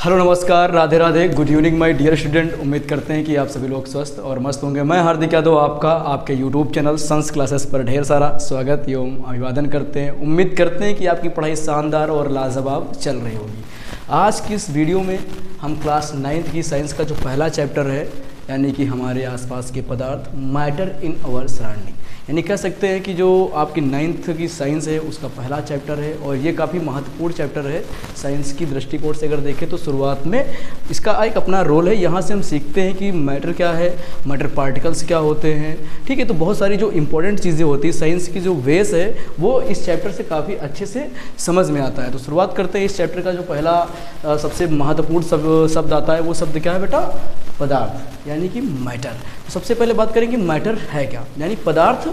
Hello नमस्कार, Radhe Radhe, good evening my dear student. उम्मीद करते हैं कि आप सभी लोग स्वस्थ और मस्त होंगे। मैं हार्दिक यादव आपका आपके यूट्यूब चैनल संस क्लासेस पर ढेर सारा स्वागत एवं अभिवादन करते हैं। उम्मीद करते हैं कि आपकी पढ़ाई शानदार और लाजवाब चल रही होगी। आज की इस वीडियो में हम क्लास 9th की साइंस का जो पहला चैप्टर है, यानी कि हमारे आसपास के पदार्थ, मैटर इन अवर सराउंडिंग, यानी कह सकते हैं कि जो आपकी 9th की साइंस है उसका पहला चैप्टर है और ये काफ़ी महत्वपूर्ण चैप्टर है साइंस की दृष्टिकोण से। अगर देखें तो शुरुआत में इसका एक अपना रोल है। यहाँ से हम सीखते हैं कि मैटर क्या है, मैटर पार्टिकल्स क्या होते हैं, ठीक है। तो बहुत सारी जो इंपॉर्टेंट चीज़ें होती है, साइंस की जो बेस है वो इस चैप्टर से काफ़ी अच्छे से समझ में आता है। तो शुरुआत करते हैं। इस चैप्टर का जो पहला सबसे महत्वपूर्ण शब्द आता है वो शब्द क्या है बेटा? पदार्थ, यानी कि मैटर। तो सबसे पहले बात करेंगे मैटर है क्या, यानी पदार्थ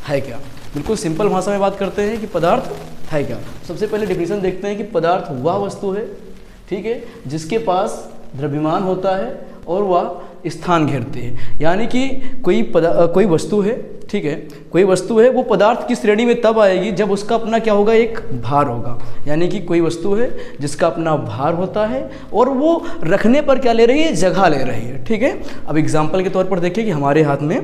है क्या। बिल्कुल सिंपल भाषा में बात करते हैं कि पदार्थ है क्या। सबसे पहले डेफिनेशन देखते हैं कि पदार्थ वह वस्तु है, ठीक है, जिसके पास द्रव्यमान होता है और वह स्थान घेरती है। यानी कि कोई वस्तु है, ठीक है, कोई वस्तु है, वो पदार्थ की श्रेणी में तब आएगी जब उसका अपना क्या होगा, एक भार होगा। यानी कि कोई वस्तु है जिसका अपना भार होता है और वो रखने पर क्या ले रही है, जगह ले रही है, ठीक है। अब एग्जाम्पल के तौर पर देखिए कि हमारे हाथ में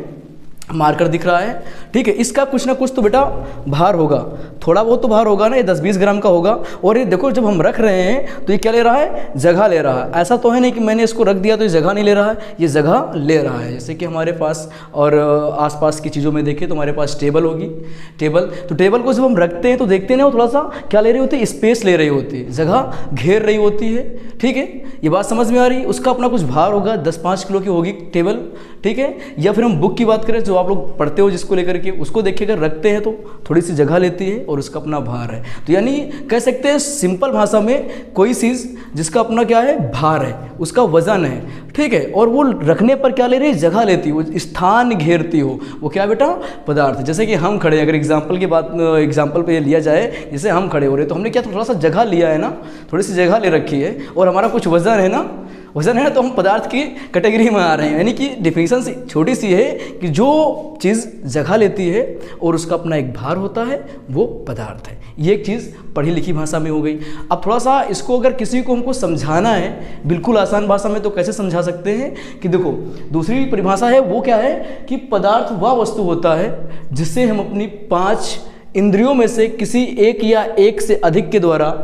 मार्कर दिख रहा है, ठीक है, इसका कुछ ना कुछ तो बेटा भार होगा, थोड़ा बहुत तो भार होगा ना, ये 10-20 ग्राम का होगा। और ये देखो जब हम रख रहे हैं तो ये क्या ले रहा है, जगह ले रहा है। ऐसा तो है नहीं कि मैंने इसको रख दिया तो ये जगह नहीं ले रहा है, ये जगह ले रहा है। जैसे कि हमारे पास और आसपास की चीज़ों में देखें तो हमारे पास टेबल होगी, तो टेबल को जब हम रखते हैं तो देखते हैं ना, वो थोड़ा सा क्या ले रही होती है, स्पेस ले रही होती है, जगह घेर रही होती है, ठीक है। ये बात समझ में आ रही है। उसका अपना कुछ भार होगा, 10-5 किलो की होगी टेबल, ठीक है। या फिर हम बुक की बात करें जो आप लोग पढ़ते हो, जिसको लेकर के उसको देखिए अगर रखते हैं तो थोड़ी सी जगह लेती है और उसका अपना भार है। तो यानी कह सकते हैं सिंपल भाषा में, कोई चीज़ जिसका अपना क्या है, भार है, उसका वजन है, ठीक है, और वो रखने पर क्या ले रही है, जगह लेती हो, स्थान घेरती हो, वो क्या बेटा, पदार्थ। जैसे कि हम खड़े हैं, अगर एग्जाम्पल पे लिया जाए, जैसे हम खड़े हो रहे तो हमने क्या थोड़ा सा जगह लिया है ना, थोड़ी सी जगह ले रखी है और हमारा कुछ वजन है ना, तो हम पदार्थ की कैटेगरी में आ रहे हैं। यानी कि डिफिनीशन छोटी सी है कि जो चीज़ जगह लेती है और उसका अपना एक भार होता है वो पदार्थ है। ये एक चीज़ पढ़ी लिखी भाषा में हो गई। अब थोड़ा सा इसको अगर किसी को हमको समझाना है बिल्कुल आसान भाषा में तो कैसे समझा सकते हैं कि देखो, दूसरी परिभाषा है वो क्या है कि पदार्थ वह वस्तु होता है जिससे हम अपनी 5 इंद्रियों में से किसी एक या एक से अधिक के द्वारा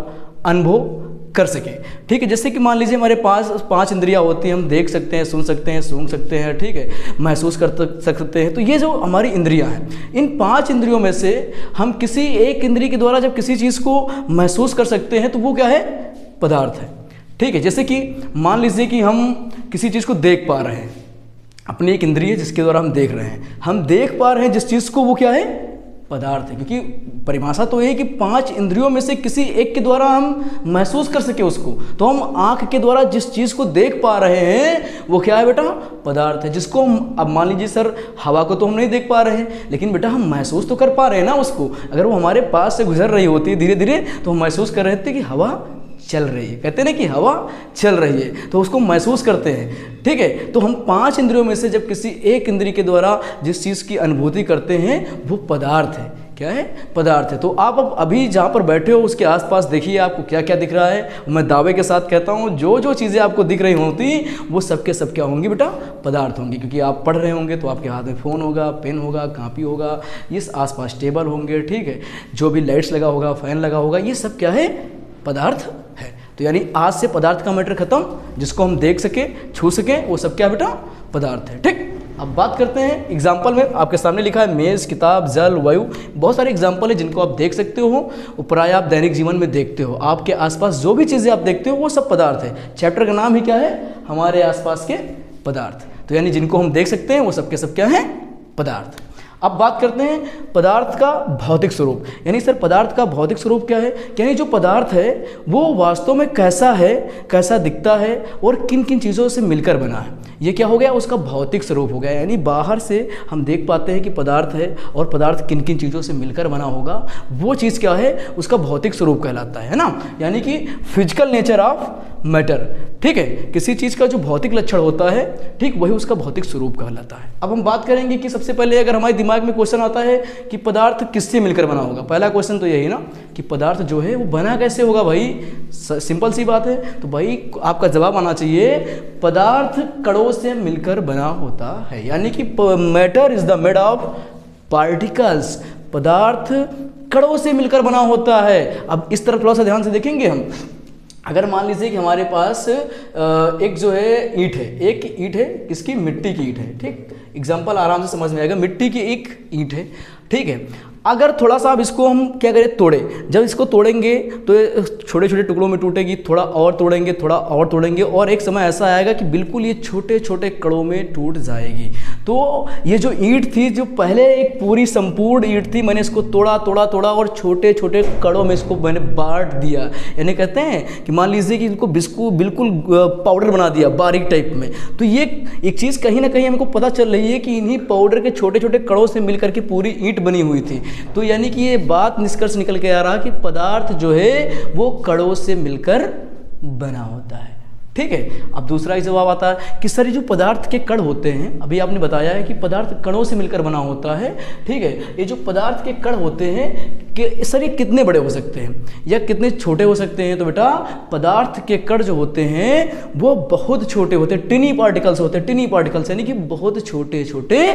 अनुभव कर सके, ठीक है। जैसे कि मान लीजिए हमारे पास 5 इंद्रियां होती हैं, हम देख सकते हैं, सुन सकते हैं, सूंघ सकते हैं, ठीक है, महसूस कर सकते हैं। तो ये जो हमारी इंद्रियां हैं, इन 5 इंद्रियों में से हम किसी एक इंद्रिय के द्वारा जब किसी चीज़ को महसूस कर सकते हैं तो वो क्या है, पदार्थ है, ठीक है। जैसे कि मान लीजिए कि हम किसी चीज़ को देख पा रहे हैं, अपनी एक इंद्रिय जिसके द्वारा हम देख रहे हैं, हम देख पा रहे हैं जिस चीज़ को, वो क्या है, पदार्थ है। क्योंकि परिभाषा तो ये है कि 5 इंद्रियों में से किसी एक के द्वारा हम महसूस कर सके उसको, तो हम आँख के द्वारा जिस चीज़ को देख पा रहे हैं वो क्या है बेटा, पदार्थ है। जिसको हम, अब मान लीजिए सर हवा को तो हम नहीं देख पा रहे हैं, लेकिन बेटा हम महसूस तो कर पा रहे हैं ना उसको। अगर वो हमारे पास से गुजर रही होती है धीरे धीरे तो हम महसूस कर रहे थे कि हवा चल रही है, कहते हैं ना कि हवा चल रही है, तो उसको महसूस करते हैं, ठीक है। तो हम 5 इंद्रियों में से जब किसी एक इंद्रिय के द्वारा जिस चीज़ की अनुभूति करते हैं वो पदार्थ है। क्या है, पदार्थ है। तो आप अब अभी जहाँ पर बैठे हो उसके आसपास देखिए आपको क्या क्या दिख रहा है। मैं दावे के साथ कहता हूँ जो जो चीज़ें आपको दिख रही होती वो सबके सब क्या होंगी बेटा, पदार्थ होंगी। क्योंकि आप पढ़ रहे होंगे तो आपके हाथ में फ़ोन होगा, पेन होगा, कापी होगा, ये आसपास टेबल होंगे, ठीक है, जो भी लाइट्स लगा होगा, फ़ैन लगा होगा, ये सब क्या है, पदार्थ है। तो यानी आज से पदार्थ का मैटर खत्म, जिसको हम देख सके, छू सकें, वो सब क्या बेटा, पदार्थ है, ठीक। अब बात करते हैं एग्जाम्पल में। आपके सामने लिखा है मेज़, किताब, जल, वायु, बहुत सारे एग्जाम्पल है जिनको आप देख सकते हो और प्राय आप दैनिक जीवन में देखते हो। आपके आसपास जो भी चीज़ें आप देखते हो वो सब पदार्थ है। चैप्टर का नाम ही क्या है, हमारे आसपास के पदार्थ। तो यानी जिनको हम देख सकते हैं वो सब के सब क्या है, पदार्थ। अब बात करते हैं पदार्थ का भौतिक स्वरूप। यानी सर पदार्थ का भौतिक स्वरूप क्या है, यानी जो पदार्थ है वो वास्तव में कैसा है, कैसा दिखता है और किन किन चीज़ों से मिलकर बना है, ये क्या हो गया, उसका भौतिक स्वरूप हो गया। यानी बाहर से हम देख पाते हैं कि पदार्थ है और पदार्थ किन किन चीज़ों से मिलकर बना होगा, वो चीज़ क्या है, उसका भौतिक स्वरूप कहलाता है ना। यानी कि फिजिकल नेचर ऑफ मैटर। ठीक है, किसी चीज़ का जो भौतिक लक्षण होता है, ठीक, वही उसका भौतिक स्वरूप कहलाता है। अब हम बात करेंगे कि सबसे पहले अगर हमारे दिमाग में क्वेश्चन आता है कि पदार्थ किससे मिलकर बना होगा, पहला क्वेश्चन तो यही ना कि पदार्थ जो है वो बना कैसे होगा। भाई सिंपल सी बात है, तो भाई आपका जवाब आना चाहिए पदार्थ कणों से मिलकर बना होता है, यानी कि matter is the made of particles. पदार्थ कणों से मिलकर बना होता है। अब इस तरफ थोड़ा सा ध्यान से देखेंगे हम। अगर मान लीजिए कि हमारे पास एक जो है ईंट है, एक ईंट है, किसकी, मिट्टी की ईंट है। ठीक, एग्जाम्पल आराम से समझ में आएगा। मिट्टी की एक ईंट है, ठीक है। अगर थोड़ा सा अब इसको हम क्या करें, तोड़े, जब इसको तोड़ेंगे तो छोटे छोटे टुकड़ों में टूटेगी, थोड़ा और तोड़ेंगे, थोड़ा और तोड़ेंगे, और एक समय ऐसा आएगा कि बिल्कुल ये छोटे छोटे कणों में टूट जाएगी। तो ये जो ईंट थी, जो पहले एक पूरी संपूर्ण ईंट थी, मैंने इसको तोड़ा तोड़ा तोड़ा और छोटे छोटे कणों में इसको मैंने बांट दिया। यानी कहते हैं कि मान लीजिए कि इनको बिल्कुल पाउडर बना दिया बारीक टाइप में। तो ये एक चीज़ कहीं ना कहीं हमको पता चल रही है कि इन्हीं पाउडर के छोटे छोटे कणों से मिलकर के पूरी ईंट बनी हुई थी। तो यानी कि ये बात निष्कर्ष निकल के आ रहा कि पदार्थ जो है वो कणों से मिलकर बना होता है। ठीक है, अब दूसरा ही जवाब आता है कि सर ये जो पदार्थ के कण होते हैं, अभी आपने बताया है कि पदार्थ कणों से मिलकर बना होता है। ठीक है, ये जो पदार्थ के कण होते हैं कि सर ये कितने बड़े हो सकते हैं या कितने छोटे हो सकते हैं। तो बेटा पदार्थ के कण जो होते हैं वो बहुत छोटे होते हैं, टिनी पार्टिकल्स होते हैं। टिनी पार्टिकल्स यानी कि बहुत छोटे छोटे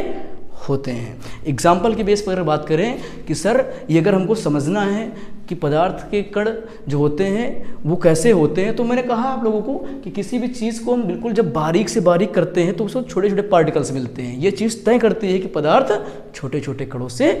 होते हैं। एग्जाम्पल के बेस पर अगर बात करें कि सर ये अगर हमको समझना है कि पदार्थ के कण जो होते हैं वो कैसे होते हैं, तो मैंने कहा आप लोगों को कि किसी भी चीज़ को हम बिल्कुल जब बारीक से बारीक करते हैं तो उसको छोटे छोटे पार्टिकल्स मिलते हैं। ये चीज़ तय करती है कि पदार्थ छोटे छोटे कणों से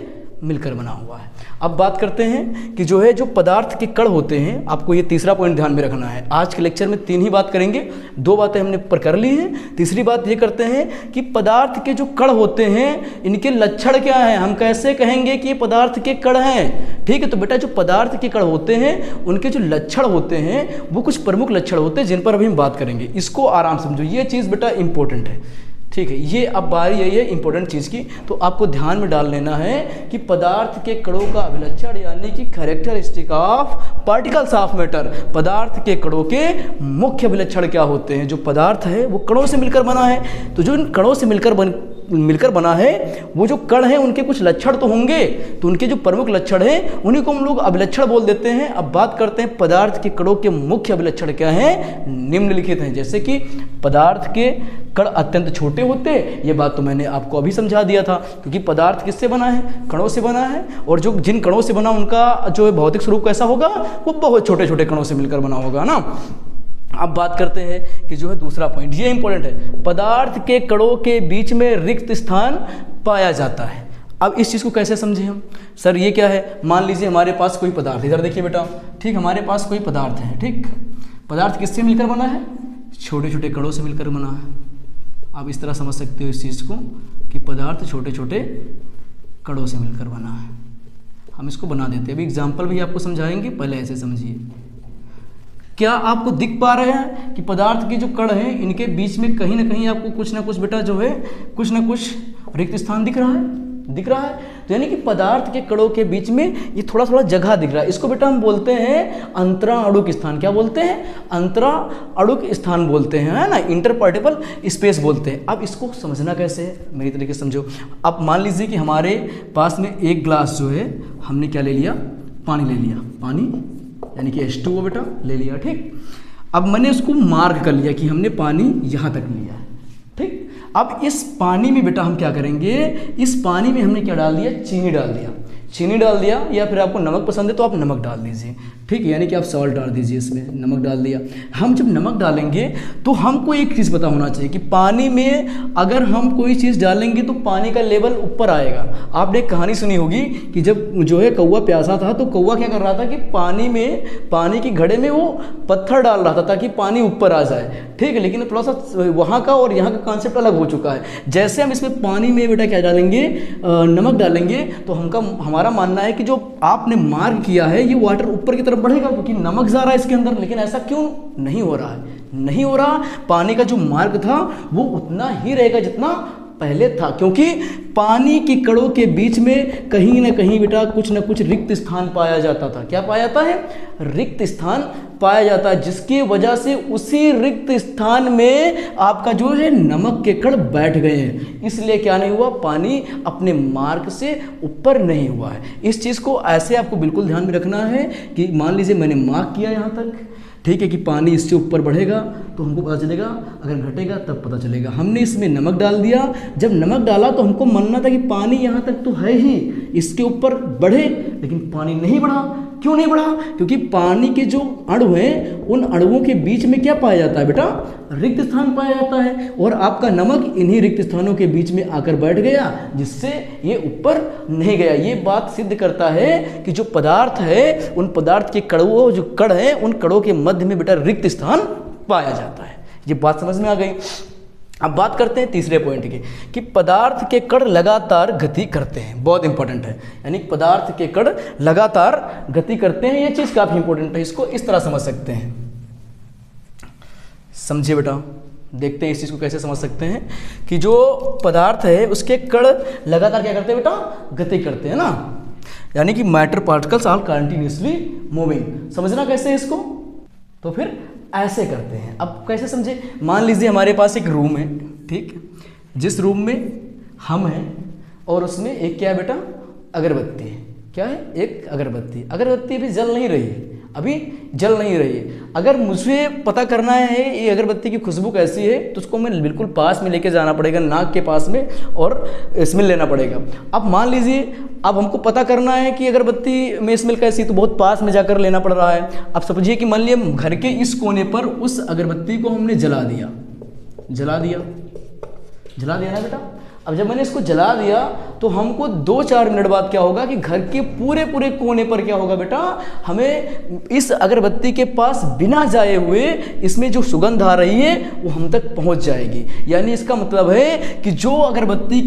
मिलकर बना हुआ है। अब बात करते हैं कि जो है जो पदार्थ के कण होते हैं, आपको ये तीसरा पॉइंट ध्यान में रखना है। आज के लेक्चर में 3 ही बात करेंगे, 2 बातें हमने पर कर ली हैं। तीसरी बात ये करते हैं कि पदार्थ के जो कण होते हैं इनके लक्षण क्या हैं, हम कैसे कहेंगे कि ये पदार्थ के कण हैं। ठीक है, तो बेटा जो पदार्थ के कण होते हैं उनके जो लक्षण होते हैं वो कुछ प्रमुख लक्षण होते हैं जिन पर अभी हम बात करेंगे। इसको आराम समझो, ये चीज़ बेटा इंपॉर्टेंट है। ठीक है, ये अब बारी यही है इंपॉर्टेंट चीज़ की, तो आपको ध्यान में डाल लेना है कि पदार्थ के कणों का अभिलक्षण यानी कि characteristic of particles of matter. पदार्थ के कणों के मुख्य अभिलक्षण क्या होते हैं। जो पदार्थ है वो कणों से मिलकर बना है, तो जो इन कणों से मिलकर बना है वो जो कण हैं उनके कुछ लक्षण तो होंगे, तो उनके जो प्रमुख लक्षण हैं उन्हीं को हम लोग अभिलक्षण बोल देते हैं। अब बात करते हैं पदार्थ के कणों के मुख्य अभिलक्षण क्या हैं, निम्नलिखित हैं। जैसे कि पदार्थ के कण अत्यंत छोटे होते, ये बात तो मैंने आपको अभी समझा दिया था, क्योंकि पदार्थ किससे बना है, कणों से बना है, और जो जिन कणों से बना उनका जो भौतिक स्वरूप कैसा होगा, वो बहुत छोटे छोटे कणों से मिलकर बना होगा ना। अब बात करते हैं कि जो है दूसरा पॉइंट, ये इंपॉर्टेंट है, पदार्थ के कणों के बीच में रिक्त स्थान पाया जाता है। अब इस चीज़ को कैसे समझें हम, सर ये क्या है, मान लीजिए हमारे पास कोई पदार्थ, इधर देखिए बेटा, ठीक, हमारे पास कोई पदार्थ है। ठीक, पदार्थ किससे मिलकर बना है, छोटे छोटे कणों से मिलकर बना है। आप इस तरह समझ सकते हो इस चीज़ को कि पदार्थ छोटे छोटे कणों से मिलकर बना है। हम इसको बना देते हैं, अभी एग्जाम्पल भी आपको समझाएंगे, पहले ऐसे समझिए। क्या आपको दिख पा रहे हैं कि पदार्थ के जो कण हैं इनके बीच में कहीं ना कहीं आपको कुछ ना कुछ बेटा जो है कुछ ना कुछ रिक्त स्थान दिख रहा है, दिख रहा है। तो यानी कि पदार्थ के कणों के बीच में ये थोड़ा थोड़ा जगह दिख रहा है, इसको बेटा हम बोलते हैं अंतरा अणुक स्थान। क्या बोलते हैं, अंतरा अणुक स्थान बोलते हैं, है ना, इंटरपार्टिकल स्पेस बोलते हैं। अब इसको समझना कैसे है, मेरी तरीके से समझो। अब मान लीजिए कि हमारे पास में एक ग्लास जो है हमने क्या ले लिया, पानी ले लिया, पानी यानी कि H2O बेटा ले लिया। ठीक, अब मैंने उसको मार्क कर लिया कि हमने पानी यहाँ तक लिया है। ठीक, अब इस पानी में बेटा हम क्या करेंगे, इस पानी में हमने क्या डाल दिया, चीनी डाल दिया, चीनी डाल दिया, या फिर आपको नमक पसंद है तो आप नमक डाल दीजिए। ठीक है, यानी कि आप सॉल्ट डाल दीजिए, इसमें नमक डाल दिया। हम जब नमक डालेंगे तो हमको एक चीज़ पता होना चाहिए कि पानी में अगर हम कोई चीज़ डालेंगे तो पानी का लेवल ऊपर आएगा। आपने एक कहानी सुनी होगी कि जब जो है कौवा प्यासा था तो कौवा क्या कर रहा था कि पानी में, पानी की घड़े में वो पत्थर डाल रहा था ताकि पानी ऊपर आ जाए। ठीक है, लेकिन थोड़ा सा वहाँ का और यहाँ का कॉन्सेप्ट अलग हो चुका है। जैसे हम इसमें पानी में बेटा क्या डालेंगे, नमक डालेंगे, तो हमारा मानना है कि जो आपने मार्क किया है ये वाटर ऊपर की तरफ बढ़ेगा क्योंकि नमक जा रहा है इसके अंदर। लेकिन ऐसा क्यों नहीं हो रहा है, नहीं हो रहा, पानी का जो मार्ग था वो उतना ही रहेगा जितना पहले था, क्योंकि पानी की कणों के बीच में कहीं ना कहीं बेटा कुछ ना कुछ रिक्त स्थान पाया जाता था। क्या पाया जाता है? रिक्त स्थान पाया जाता है, जिसकी वजह से उसी रिक्त स्थान में आपका जो है नमक के कण बैठ गए हैं, इसलिए क्या नहीं हुआ, पानी अपने मार्ग से ऊपर नहीं हुआ है। इस चीज़ को ऐसे आपको बिल्कुल ध्यान में रखना है कि मान लीजिए मैंने मार्क किया यहाँ तक, ठीक है, कि पानी इससे ऊपर बढ़ेगा तो हमको पता चलेगा, अगर घटेगा तब पता चलेगा। हमने इसमें नमक डाल दिया, जब नमक डाला तो हमको मानना था कि पानी यहाँ तक तो है ही, इसके ऊपर बढ़े, लेकिन पानी नहीं बढ़ा। क्यों नहीं बढ़ा? क्योंकि पानी के जो अणु हैं उन अणुओं के बीच में क्या पाया जाता है बेटा? रिक्त स्थान पाया जाता है, और आपका नमक इन्हीं रिक्त स्थानों के बीच में आकर बैठ गया, जिससे ये ऊपर नहीं गया। ये बात सिद्ध करता है कि जो पदार्थ है उन पदार्थ के कणों, जो कण हैं उन कणों के मध्य में बेटा रिक्त स्थान पाया जाता है। ये बात समझ में आ गई। अब बात करते हैं तीसरे पॉइंट की, कि पदार्थ के कण लगातार गति करते हैं। बहुत इंपॉर्टेंट है, यानी पदार्थ के कण लगातार गति करते हैं। ये चीज़ काफ़ी इंपॉर्टेंट है, इसको इस तरह समझ सकते हैं। समझिए बेटा, देखते हैं इस चीज़ को कैसे समझ सकते हैं, कि जो पदार्थ है उसके कण लगातार क्या करते हैं बेटा? गति करते हैं ना, यानी कि matter particles are continuously moving. समझना कैसे है इसको? तो फिर ऐसे करते हैं। अब कैसे समझे? मान लीजिए हमारे पास एक रूम है, ठीक, जिस रूम में हम हैं और उसमें एक क्या है बेटा? अगरबत्ती है। क्या है? एक अगरबत्ती। अगरबत्ती अभी जल नहीं रही है, अभी जल नहीं रही है। अगर मुझे पता करना है ये अगरबत्ती की खुशबू कैसी है, तो उसको मैं बिल्कुल पास में लेके जाना पड़ेगा, नाक के पास में, और स्मेल लेना पड़ेगा। अब मान लीजिए अब हमको पता करना है कि अगरबत्ती में स्मेल कैसी, तो बहुत पास में जाकर लेना पड़ रहा है। अब समझिए कि मान लिया घर के इस कोने पर उस अगरबत्ती को हमने जला दिया, जला दिया ना बेटा। अब जब मैंने इसको जला दिया तो हमको 2-4 मिनट बाद क्या होगा कि घर के पूरे कोने पर क्या होगा बेटा? हमें इस अगरबत्ती के पास बिना जाए हुए इसमें जो सुगंध आ रही है वो हम तक पहुंच जाएगी। यानी इसका मतलब है कि जो अगरबत्ती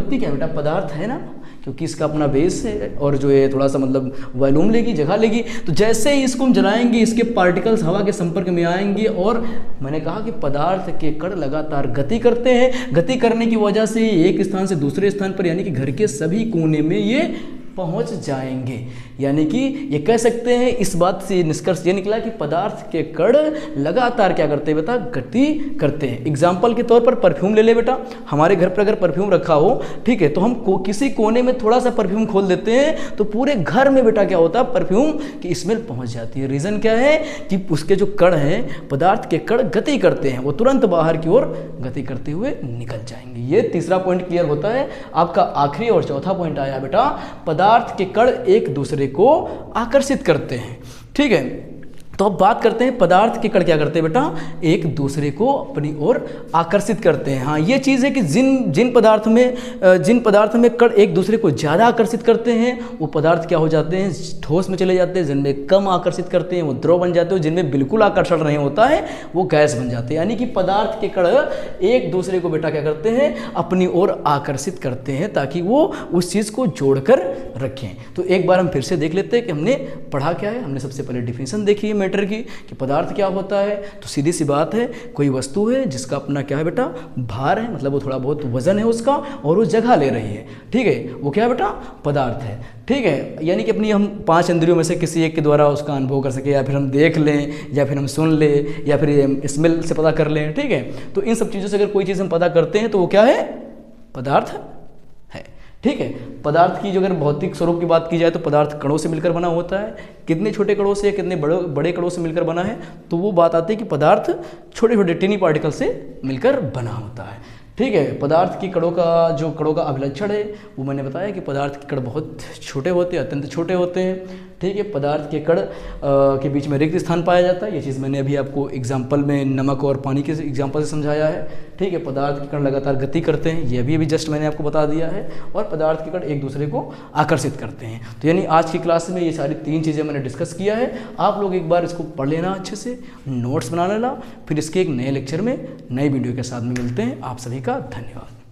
क्या बेटा? पदार्थ है ना, क्योंकि इसका अपना बेस है और जो है थोड़ा सा मतलब वॉल्यूम लेगी, जगह लेगी। तो जैसे ही इसको हम जलाएंगे इसके पार्टिकल्स हवा के संपर्क में आएंगे, और मैंने कहा कि पदार्थ के कण लगातार गति करते हैं। गति करने की वजह से एक स्थान से दूसरे स्थान पर, यानी कि घर के सभी कोने में ये पहुंच जाएंगे। यानी कि ये कह सकते हैं, इस बात से निष्कर्ष ये निकला कि पदार्थ के कण लगातार क्या करते हैं बेटा? गति करते हैं। एग्जाम्पल के तौर पर परफ्यूम ले ले बेटा। हमारे घर पर अगर परफ्यूम रखा हो, ठीक है, तो हम किसी कोने में थोड़ा सा परफ्यूम खोल देते हैं तो पूरे घर में बेटा क्या होता है? परफ्यूम की स्मेल पहुंच जाती है। रीज़न क्या है? कि उसके जो कण हैं, पदार्थ के कण गति करते हैं, वो तुरंत बाहर की ओर गति करते हुए निकल जाएंगे। ये तीसरा पॉइंट क्लियर होता है। आपका आखिरी और चौथा पॉइंट आया बेटा, पदार्थ के कण एक दूसरे को आकर्षित करते हैं। ठीक है, तो अब बात करते हैं पदार्थ के कण क्या करते हैं बेटा? एक दूसरे को अपनी ओर आकर्षित करते हैं। हाँ, ये चीज़ है कि जिन पदार्थ में कण एक दूसरे को ज़्यादा आकर्षित करते हैं वो पदार्थ क्या हो जाते हैं? ठोस में चले जाते हैं। जिनमें कम आकर्षित करते हैं वो द्रव बन जाते हैं। जिनमें बिल्कुल आकर्षण नहीं होता है वो गैस बन जाते हैं। यानी कि पदार्थ के कण एक दूसरे को बेटा क्या करते हैं? अपनी ओर आकर्षित करते हैं, ताकि वो उस चीज़ को जोड़कर रखें। तो एक बार हम फिर से देख लेते हैं कि हमने पढ़ा क्या है। हमने सबसे पहले डिफिनेशन देखी है मैटर की कि पदार्थ क्या होता है। तो सीधी सी बात है, कोई वस्तु है जिसका अपना क्या है बेटा? भार है, मतलब वो थोड़ा बहुत वजन है उसका और वो जगह ले रही है। ठीक है, वो क्या है बेटा? पदार्थ है। ठीक है, यानी कि अपनी हम 5 इंद्रियों में से किसी एक के द्वारा उसका अनुभव कर सके, या फिर हम देख लें, या फिर हम सुन लें, या फिर स्मेल से पता कर लें। ठीक है, तो इन सब चीज़ों से अगर कोई चीज़ हम पता करते हैं तो वो क्या है? पदार्थ है। ठीक है, पदार्थ की जो अगर भौतिक स्वरूप की बात की जाए तो पदार्थ कणों से मिलकर बना होता है। कितने छोटे कणों से, कितने बड़े कणों से मिलकर बना है, तो वो बात आती है कि पदार्थ छोटे छोटे टिनी पार्टिकल से मिलकर बना होता है। ठीक है, पदार्थ की कणों का अभिलक्षण है वो मैंने बताया कि पदार्थ के कण बहुत छोटे होते हैं, अत्यंत छोटे होते हैं। ठीक है, पदार्थ के कण के बीच में रिक्त स्थान पाया जाता है। ये चीज़ मैंने अभी आपको एग्जाम्पल में नमक और पानी के एग्जाम्पल से समझाया है। ठीक है, पदार्थ के कण लगातार गति करते हैं, ये अभी जस्ट मैंने आपको बता दिया है। और पदार्थ के कण एक दूसरे को आकर्षित करते हैं। तो यानी आज की क्लास में ये सारी 3 चीज़ें मैंने डिस्कस किया है। आप लोग एक बार इसको पढ़ लेना अच्छे से, नोट्स बना लेना, फिर इसके एक नए लेक्चर में नई वीडियो के साथ में मिलते हैं। आप सभी का धन्यवाद।